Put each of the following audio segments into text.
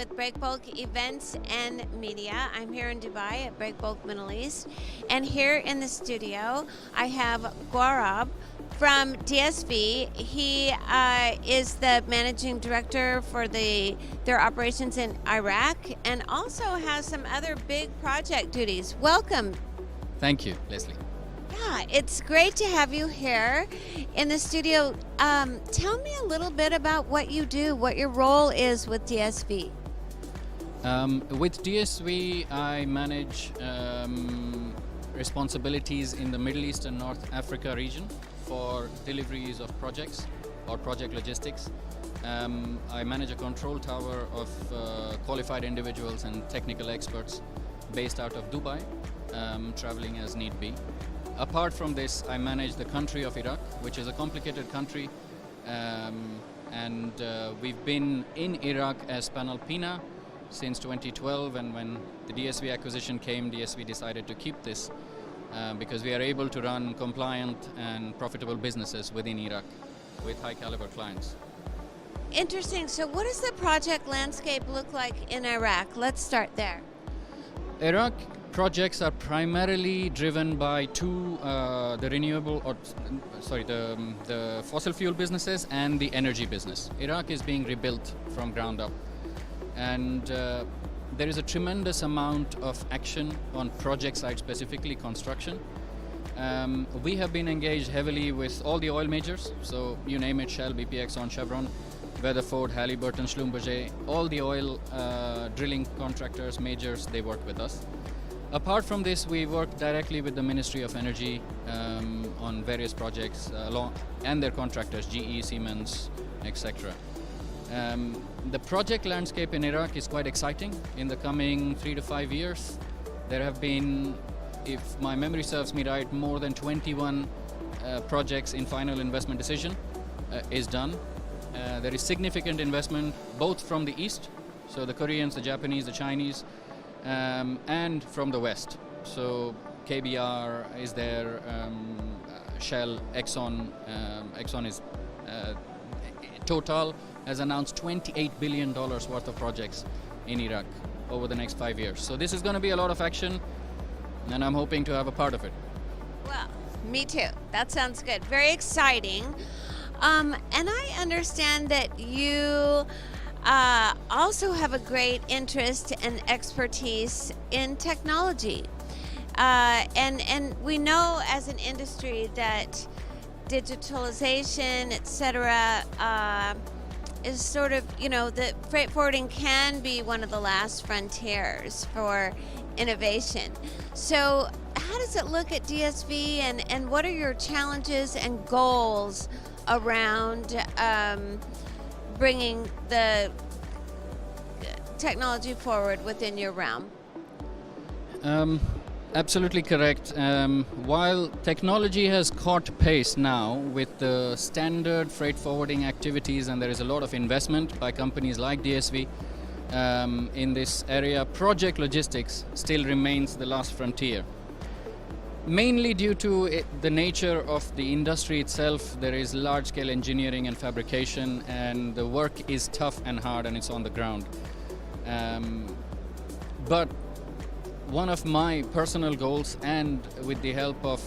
with Breakbulk Events and Media. I'm here in Dubai at Breakbulk Middle East. And here in the studio, I have Gaurav from DSV. He is the managing director for their operations in Iraq and also has some other big project duties. Welcome. Thank you, Leslie. Yeah, it's great to have you here in the studio. Tell me a little bit about what you do, what your role is with DSV. With DSV, I manage responsibilities in the Middle East and North Africa region for deliveries of projects or project logistics. I manage a control tower of qualified individuals and technical experts based out of Dubai, traveling as need be. Apart from this, I manage the country of Iraq, which is a complicated country, and we've been in Iraq as Panalpina since 2012, and when the DSV acquisition came, DSV decided to keep this because we are able to run compliant and profitable businesses within Iraq with high caliber clients. Interesting. So what does the project landscape look like in Iraq? Let's start there. Iraq projects are primarily driven by the fossil fuel businesses and the energy business. Iraq is being rebuilt from ground up, and there is a tremendous amount of action on project side, specifically construction. We have been engaged heavily with all the oil majors, so you name it, Shell, BP, Exxon, Chevron, Weatherford, Halliburton, Schlumberger, all the oil drilling contractors, majors, they work with us. Apart from this, we work directly with the Ministry of Energy on various projects and their contractors, GE, Siemens, etc. The project landscape in Iraq is quite exciting. In the coming 3 to 5 years, there have been, if my memory serves me right, more than 21 projects in final investment decision is done. There is significant investment both from the East, so the Koreans, the Japanese, the Chinese, and from the West. So KBR is there, Shell, Exxon. Exxon is Total has announced $28 billion worth of projects in Iraq over the next 5 years. So this is going to be a lot of action, and I'm hoping to have a part of it. Well, me too. That sounds good. Very exciting. And I understand that you also have a great interest and expertise in technology. And we know as an industry that digitalization, etc., is sort of, the freight forwarding can be one of the last frontiers for innovation. So how does it look at DSV, and what are your challenges and goals around bringing the technology forward within your realm? Absolutely correct. While technology has caught pace now with the standard freight forwarding activities, and there is a lot of investment by companies like DSV in this area, project logistics still remains the last frontier. Mainly due to the nature of the industry itself, there is large-scale engineering and fabrication, and the work is tough and hard, and it's on the ground. But one of my personal goals, and with the help of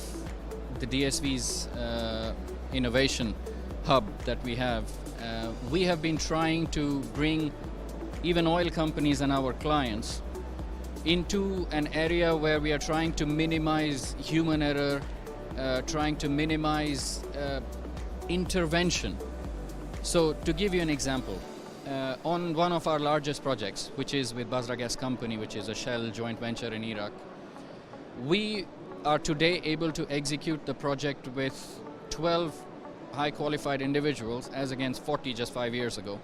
the DSV's innovation hub that we have been trying to bring even oil companies and our clients into an area where we are trying to minimize human error, trying to minimize intervention. So to give you an example, on one of our largest projects, which is with Basra Gas Company, which is a Shell joint venture in Iraq, we are today able to execute the project with 12 high qualified individuals as against 40 just 5 years ago.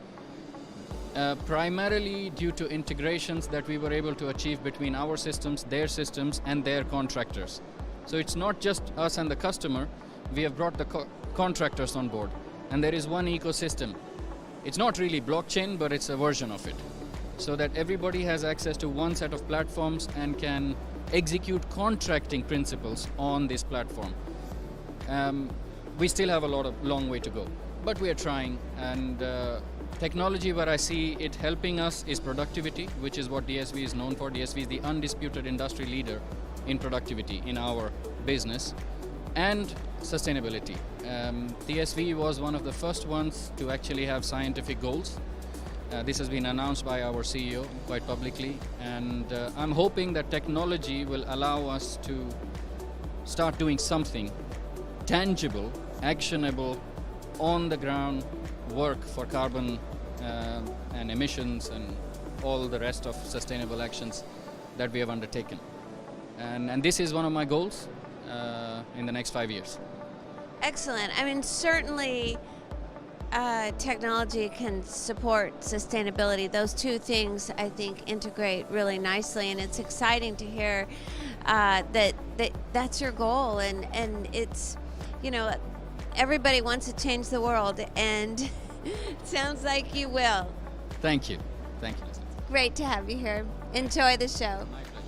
Primarily due to integrations that we were able to achieve between our systems, and their contractors. So it's not just us and the customer, we have brought the contractors on board, and there is one ecosystem. It's not really blockchain, but it's a version of it, so that everybody has access to one set of platforms and can execute contracting principles on this platform. We still have a long way to go, but we are trying, and Technology, where I see it helping us, is productivity, which is what DSV is known for. DSV is the undisputed industry leader in productivity in our business, and sustainability. DSV was one of the first ones to actually have scientific goals. This has been announced by our CEO quite publicly, and I'm hoping that technology will allow us to start doing something tangible, actionable, on the ground work for carbon and emissions and all the rest of sustainable actions that we have undertaken. And this is one of my goals in the next 5 years. Excellent. I mean, certainly technology can support sustainability. Those two things, I think, integrate really nicely, and it's exciting to hear that's your goal, and it's, you know, everybody wants to change the world, and it sounds like you will. Thank you. Thank you. Great to have you here. Enjoy the show. My pleasure.